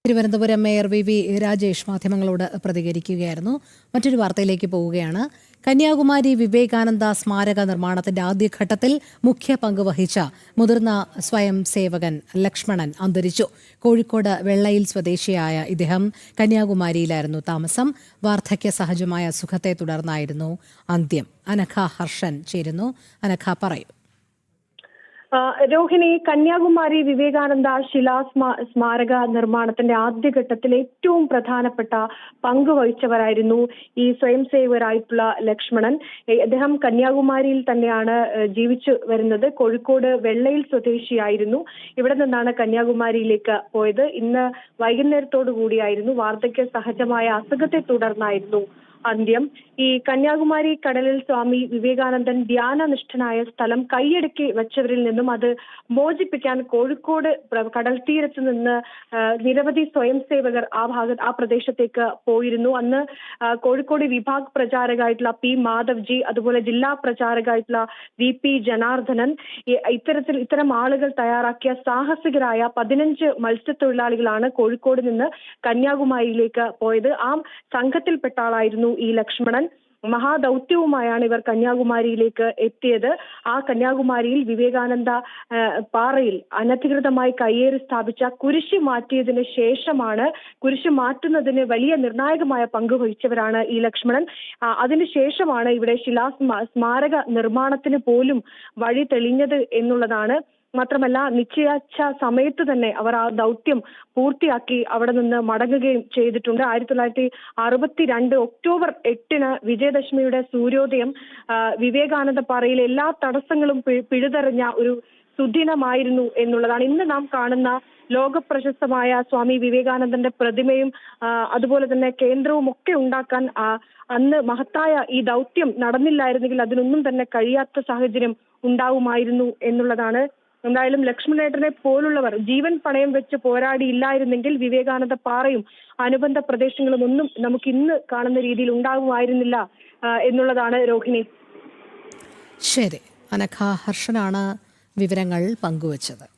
Thiruvananthapuram mayor V Rajesh മാധ്യമങ്ങളോട് പ്രതികരിക്കുകയായിരുന്നു. മറ്റൊരു വാർത്തയിലേക്ക് പോവുകയാണ്. കന്യാകുമാരി വിവേകാനന്ദ സ്മാരക നിർമ്മാണത്തിന്റെ ആദ്യഘട്ടത്തിൽ മുഖ്യ പങ്ക് വഹിച്ച മുതിർന്ന സ്വയം സേവകൻ ലക്ഷ്മണൻ അന്തരിച്ചു. കോഴിക്കോട് വെള്ളയിൽ സ്വദേശിയായ ഇദ്ദേഹം കന്യാകുമാരിയിലായിരുന്നു താമസം. വാർദ്ധക്യ സഹജമായ അസുഖത്തെ തുടർന്നായിരുന്നു അന്ത്യം. അനഘ ഹർഷൻ ചേരുന്നു. അനഘ, പറയൂ. രോഹിണി, കന്യാകുമാരി വിവേകാനന്ദ സ്മാരക നിർമ്മാണത്തിന്റെ ആദ്യഘട്ടത്തിൽ ഏറ്റവും പ്രധാനപ്പെട്ട പങ്ക് വഹിച്ചവരായിരുന്നു ഈ സ്വയം സേവകരായിട്ടുള്ള ലക്ഷ്മണൻ. അദ്ദേഹം കന്യാകുമാരിയിൽ തന്നെയാണ് ജീവിച്ചു വരുന്നത്. കോഴിക്കോട് വെള്ളയിൽ സ്വദേശിയായിരുന്നു. ഇവിടെ നിന്നാണ് കന്യാകുമാരിയിലേക്ക് പോയത്. ഇന്ന് വൈകുന്നേരത്തോടു കൂടിയായിരുന്നു. വാർദ്ധക്യ സഹജമായ അസുഖത്തെ തുടർന്നായിരുന്നു അന്ത്യം. ഈ കന്യാകുമാരി കടലിൽ സ്വാമി വിവേകാനന്ദൻ ധ്യാനനിഷ്ഠനായ സ്ഥലം കൈയടക്കി വെച്ചവരിൽ നിന്നും അത് മോചിപ്പിക്കാൻ കോഴിക്കോട് കടൽ തീരത്ത് നിന്ന് നിരവധി സ്വയം സേവകർ ആ പ്രദേശത്തേക്ക് പോയിരുന്നു. അന്ന് കോഴിക്കോട് വിഭാഗ് പ്രചാരകായിട്ടുള്ള പി മാധവ്ജി, അതുപോലെ ജില്ലാ പ്രചാരകായിട്ടുള്ള VP ജനാർദ്ദനൻ, ഇത്തരം ആളുകൾ തയ്യാറാക്കിയ സാഹസികരായ 15 മത്സ്യത്തൊഴിലാളികളാണ് കോഴിക്കോട് നിന്ന് കന്യാകുമാരിയിലേക്ക് പോയത്. ആ സംഘത്തിൽപ്പെട്ട ആളായിരുന്നു ഈ ലക്ഷ്മണൻ. മഹാദൗത്യവുമായാണ് ഇവർ കന്യാകുമാരിയിലേക്ക് എത്തിയത്. ആ കന്യാകുമാരിയിൽ വിവേകാനന്ദ പാറയിൽ അനധികൃതമായി കയ്യേറി സ്ഥാപിച്ച കുരിശ് മാറ്റിയതിന് ശേഷമാണ്, കുരിശ് മാറ്റുന്നതിന് വലിയ നിർണായകമായ പങ്ക് വഹിച്ചവരാണ് ഈ ലക്ഷ്മണൻ. അതിനുശേഷമാണ് ഇവിടെ സ്മാരക നിർമ്മാണത്തിന് പോലും വഴി തെളിഞ്ഞത് എന്നുള്ളതാണ്. മാത്രമല്ല, നിശ്ചയിച്ച സമയത്ത് തന്നെ അവർ ആ ദൗത്യം പൂർത്തിയാക്കി അവിടെ നിന്ന് മടങ്ങുകയും ചെയ്തിട്ടുണ്ട്. 1962 ഒക്ടോബർ 8 വിജയദശമിയുടെ സൂര്യോദയം വിവേകാനന്ദ പാറയിലെ എല്ലാ തടസ്സങ്ങളും പിഴുതെറിഞ്ഞ ഒരു സുദിനമായിരുന്നു എന്നുള്ളതാണ്. ഇന്ന് നാം കാണുന്ന ലോകപ്രശസ്തമായ സ്വാമി വിവേകാനന്ദന്റെ പ്രതിമയും അതുപോലെ തന്നെ കേന്ദ്രവും ഒക്കെ ഉണ്ടാക്കാൻ അന്ന് മഹത്തായ ഈ ദൗത്യം നടന്നില്ലായിരുന്നെങ്കിൽ അതിനൊന്നും തന്നെ കഴിയാത്ത സാഹചര്യം ഉണ്ടാവുമായിരുന്നു എന്നുള്ളതാണ്. എന്തായാലും ലക്ഷ്മണേട്ടനെ പോലുള്ളവർ ജീവൻ പണയം വെച്ച് പോരാടിയില്ലായിരുന്നെങ്കിൽ വിവേകാനന്ദ പാറയും അനുബന്ധ പ്രദേശങ്ങളും ഒന്നും നമുക്ക് ഇന്ന് കാണുന്ന രീതിയിൽ ഉണ്ടാകുമായിരുന്നില്ല എന്നുള്ളതാണ് രോഹിണി. ശരി, അനഘ ഹർഷനാണ് വിവരങ്ങൾ പങ്കുവച്ചത്.